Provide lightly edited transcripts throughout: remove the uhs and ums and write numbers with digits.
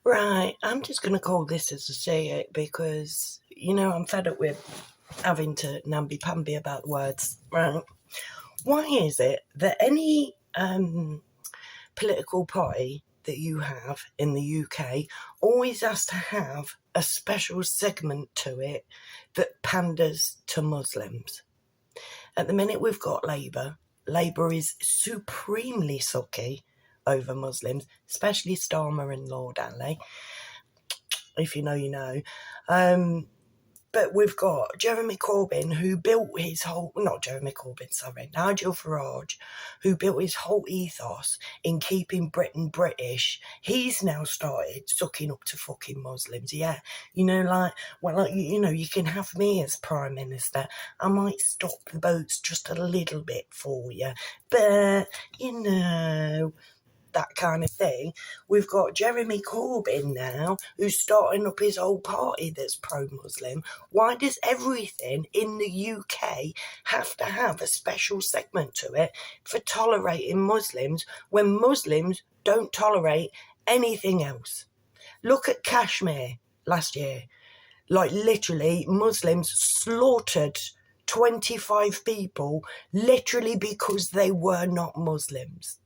Right, I'm just going to call this as I say it because, I'm fed up with having to namby-pamby about words, right? Why is it that any political party that you have in the UK always has to have a special segment to it that panders to Muslims? At the minute we've got Labour. Labour is supremely sucky over Muslims, especially Starmer and Lord Alley. If you know, you know. But we've got Jeremy Corbyn, who built his whole, not Jeremy Corbyn, sorry, Nigel Farage, who built his whole ethos in keeping Britain British. He's now started sucking up to fucking Muslims, yeah. You can have me as Prime Minister. I might stop the boats just a little bit for you. But, that kind of thing. We've got Jeremy Corbyn now, who's starting up his whole party that's pro-Muslim. Why does everything in the UK have to have a special segment to it for tolerating Muslims when Muslims don't tolerate anything else? Look at Kashmir last year. Like, literally, Muslims slaughtered 25 people literally because they were not Muslims.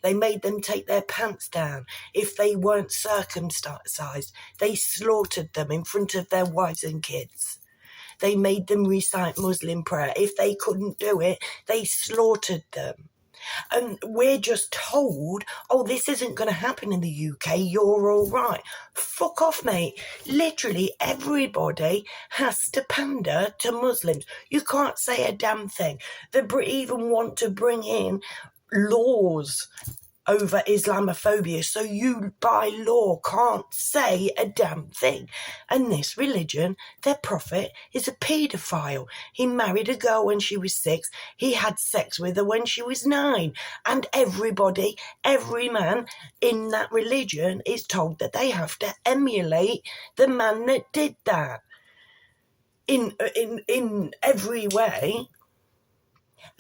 They made them take their pants down. If they weren't circumcised, they slaughtered them in front of their wives and kids. They made them recite Muslim prayer. If they couldn't do it, they slaughtered them. And we're just told, oh, this isn't going to happen in the UK, you're all right. Fuck off, mate. Literally everybody has to pander to Muslims. You can't say a damn thing. They even want to bring in laws over Islamophobia, so you by law can't say a damn thing. And this religion, their prophet is a paedophile. He married a girl when she was 6, he had sex with her when she was 9, and every man in that religion is told that they have to emulate the man that did that in every way.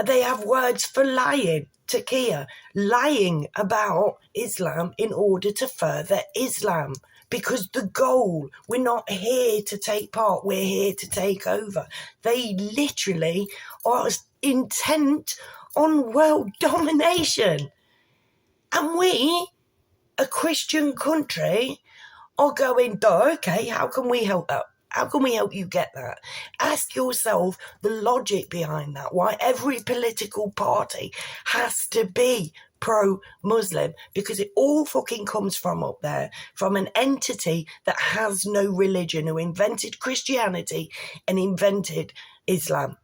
They have words for lying. Taqiyya, lying about Islam in order to further Islam. Because the goal, we're not here to take part, we're here to take over. They literally are intent on world domination. And we, a Christian country, are going, okay, how can we help that? How can we help you get that? Ask yourself the logic behind that. Why every political party has to be pro-Muslim, because it all fucking comes from up there, from an entity that has no religion, who invented Christianity and invented Islam.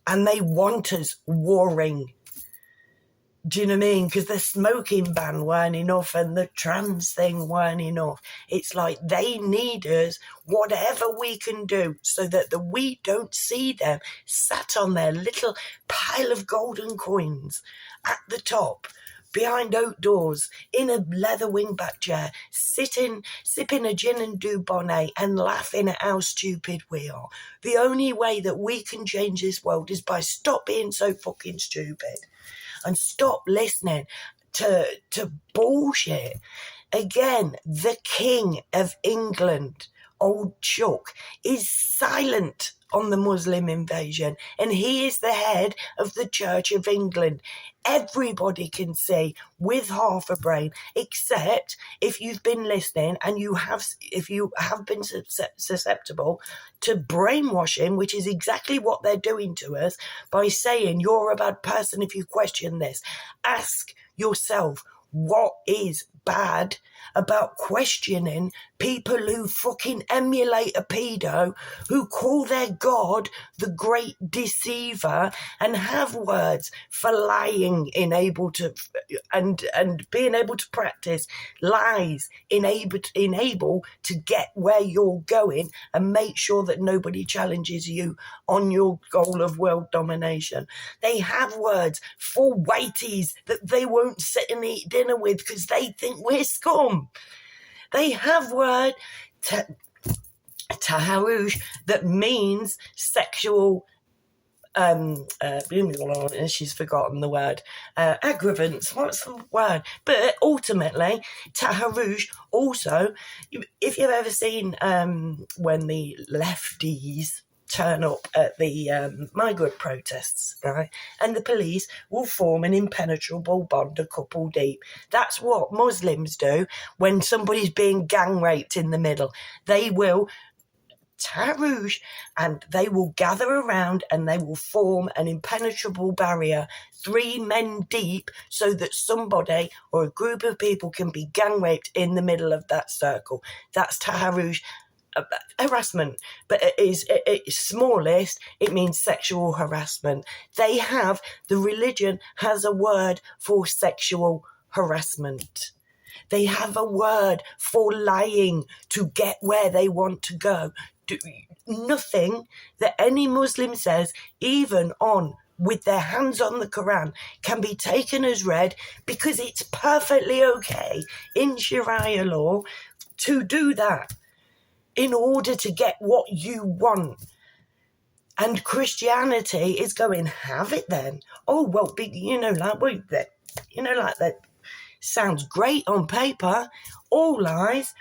And they want us warring. Do you know what I mean? Because the smoking ban weren't enough and the trans thing weren't enough. It's like they need us, whatever we can do, so that we don't see them sat on their little pile of golden coins at the top, behind oak doors, in a leather wingback chair, sitting, sipping a gin and dubonnet and laughing at how stupid we are. The only way that we can change this world is by stop being so fucking stupid. And stop listening to bullshit. Again, the King of England, old Chuck, is silent on the Muslim invasion, and he is the head of the Church of England. Everybody can see with half a brain, except if you've been listening and if you have been susceptible to brainwashing, which is exactly what they're doing to us by saying you're a bad person if you question this. Ask yourself, what is bad about questioning people who fucking emulate a pedo, who call their God the great deceiver, and have words for lying, and being able to practice lies, enable to get where you're going and make sure that nobody challenges you on your goal of world domination. They have words for whiteys that they won't sit and eat dinner with because they think we're scum. They have word taharush that means sexual she's forgotten the word, aggravants, what's the word? But ultimately, Taharouche also, if you've ever seen when the lefties turn up at the migrant protests, right, and the police will form an impenetrable bond a couple deep. That's what Muslims do when somebody's being gang raped in the middle. They will Tarouche, and they will gather around and they will form an impenetrable barrier 3 men deep so that somebody or a group of people can be gang raped in the middle of that circle. That's Tarouche harassment, but it's smallest, it means sexual harassment. The religion has a word for sexual harassment. They have a word for lying to get where they want to go. Nothing that any Muslim says, even on with their hands on the Quran, can be taken as read, because it's perfectly okay in Sharia law to do that in order to get what you want. And Christianity is going, have it then. Oh, well, that sounds great on paper. All lies.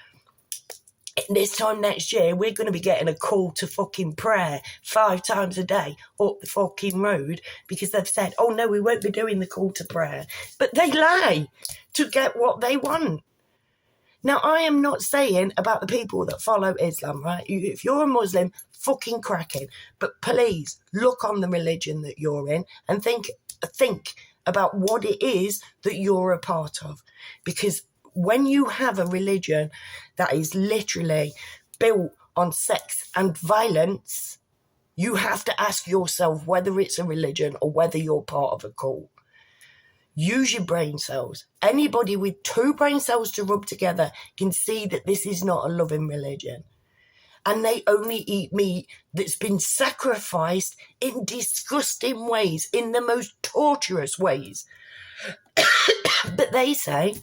This time next year, we're going to be getting a call to fucking prayer 5 times a day up the fucking road, because they've said, oh no, we won't be doing the call to prayer. But they lie to get what they want. Now, I am not saying about the people that follow Islam, right? If you're a Muslim, fucking cracking. But please look on the religion that you're in and think about what it is that you're a part of. Because when you have a religion that is literally built on sex and violence, you have to ask yourself whether it's a religion or whether you're part of a cult. Use your brain cells. Anybody with 2 brain cells to rub together can see that this is not a loving religion. And they only eat meat that's been sacrificed in disgusting ways, in the most torturous ways. But they say,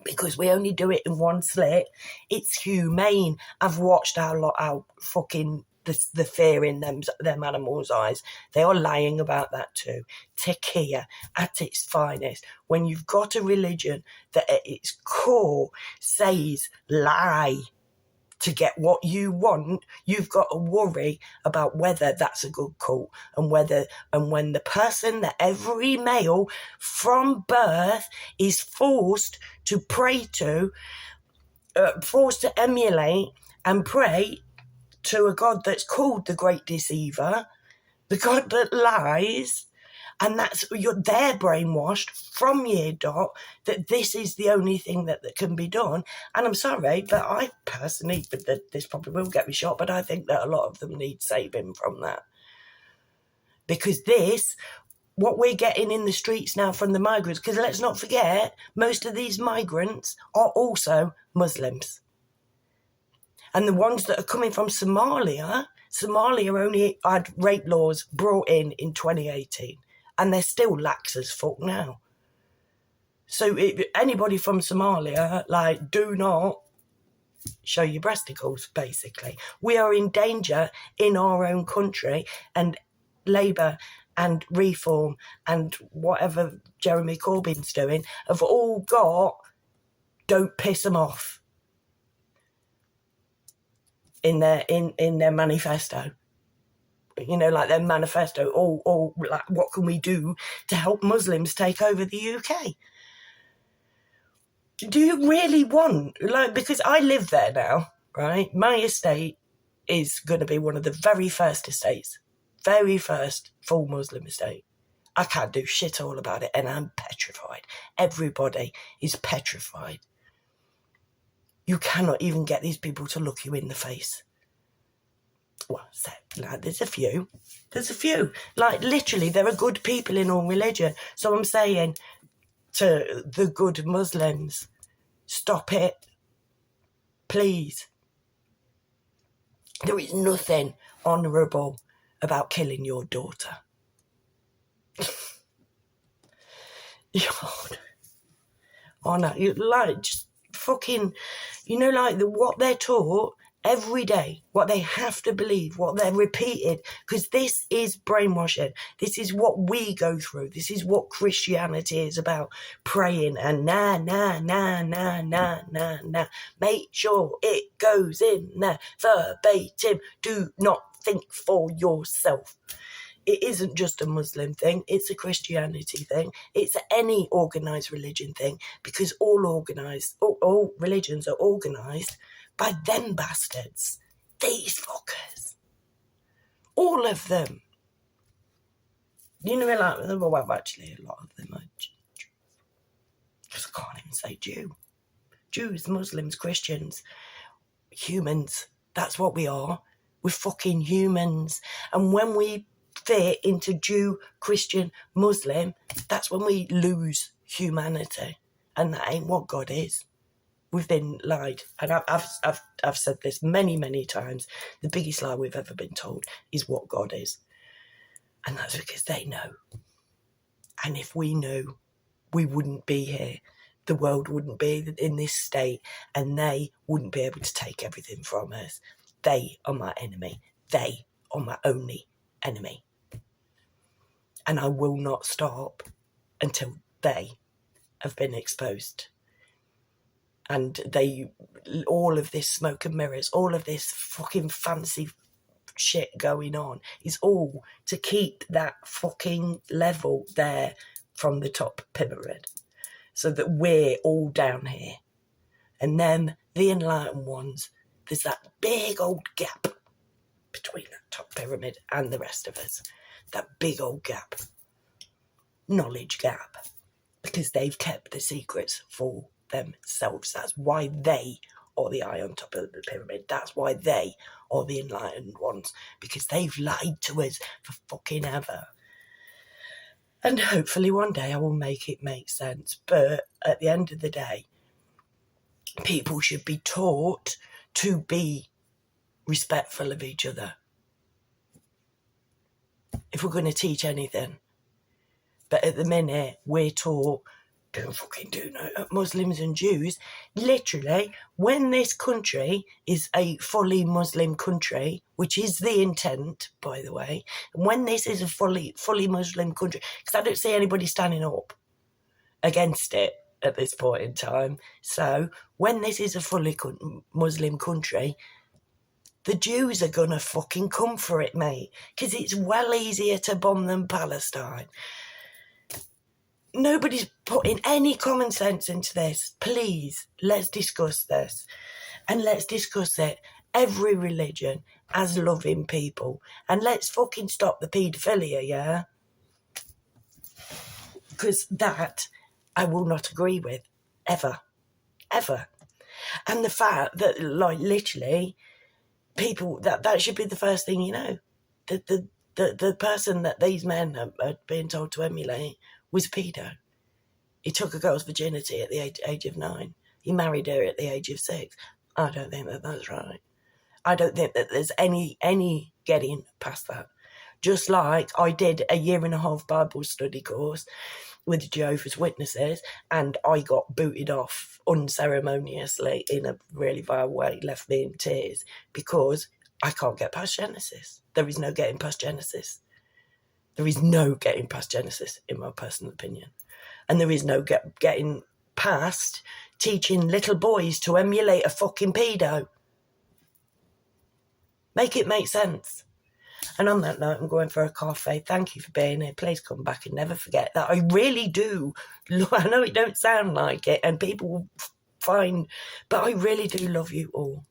because we only do it in one slit, it's humane. I've watched how fucking the fear in them animals' eyes. They are lying about that too. Taqiyya at its finest. When you've got a religion that at its core says lie to get what you want, you've got to worry about whether that's a good cult, and when the person that every male from birth is forced to pray to, forced to emulate and pray to a God that's called the Great Deceiver, the God that lies, and they're brainwashed from year dot that this is the only thing that can be done. And I'm sorry, but I personally, this probably will get me shot, but I think that a lot of them need saving from that. Because what we're getting in the streets now from the migrants, because let's not forget, most of these migrants are also Muslims. And the ones that are coming from Somalia only had rape laws brought in 2018. And they're still lax as fuck now. So anybody from Somalia, do not show your breasticles, basically. We are in danger in our own country, and Labour and Reform and whatever Jeremy Corbyn's doing have all got "don't piss them off" in their manifesto. Their manifesto, or what can we do to help Muslims take over the UK? Do you really want, because I live there now, right? My estate is going to be one of the very first full Muslim estate. I can't do shit all about it, and I'm petrified. Everybody is petrified. You cannot even get these people to look you in the face. Well, there's a few. Literally, there are good people in all religion. So I'm saying to the good Muslims, stop it. Please. There is nothing honourable about killing your daughter. Honour. Just fucking, what they're taught every day, what they have to believe, what they're repeated, because this is brainwashing. This is what we go through. This is what Christianity is about. Praying and nah, nah, nah, nah, nah, nah, nah. Make sure it goes in there verbatim. Do not think for yourself. It isn't just a Muslim thing, it's a Christianity thing, it's any organised religion thing, because all religions are organised by them bastards. These fuckers. All of them. You know, well, actually, a lot of them are Jews. Because I can't even say Jew. Jews, Muslims, Christians, humans. That's what we are. We're fucking humans. And when we fit into Jew, Christian, Muslim, that's when we lose humanity. And that ain't what God is. We've been lied. And I've said this many, many times. The biggest lie we've ever been told is what God is. And that's because they know. And if we knew, we wouldn't be here. The world wouldn't be in this state, and they wouldn't be able to take everything from us. They are my enemy. They are my only enemy. And I will not stop until they have been exposed. And all of this smoke and mirrors, all of this fucking fancy shit going on is all to keep that fucking level there from the top pyramid, so that we're all down here. And then the enlightened ones, there's that big old gap between that top pyramid and the rest of us. That big old gap. Knowledge gap. Because they've kept the secrets for themselves. That's why they are the eye on top of the pyramid. That's why they are the enlightened ones. Because they've lied to us for fucking ever. And hopefully one day I will make it make sense. But at the end of the day, people should be taught to be respectful of each other. If we're going to teach anything. But at the minute, we're taught, don't fucking do no, Muslims and Jews. Literally, when this country is a fully Muslim country, which is the intent, by the way, when this is a fully Muslim country, because I don't see anybody standing up against it at this point in time. So, when this is a fully Muslim country, the Jews are going to fucking come for it, mate, because it's well easier to bomb than Palestine. Nobody's putting any common sense into this. Please, let's discuss this. And let's discuss it. Every religion as loving people. And let's fucking stop the paedophilia, yeah? Because that I will not agree with. Ever. Ever. And the fact that, like, literally, people, that should be the first thing you know. The person that these men are being told to emulate was a pedo. He took a girl's virginity at the age of 9. He married her at the age of 6. I don't think that's right. I don't think that there's any getting past that. Just like I did a 1.5-year Bible study course with the Jehovah's Witnesses, and I got booted off unceremoniously in a really vile way, left me in tears, because I can't get past Genesis. There is no getting past Genesis. There is no getting past Genesis, in my personal opinion. And there is no getting past teaching little boys to emulate a fucking pedo. Make it make sense. And on that note, I'm going for a coffee. Thank you for being here. Please come back and never forget that I really do. I know it don't sound like it, and people will find, but I really do love you all.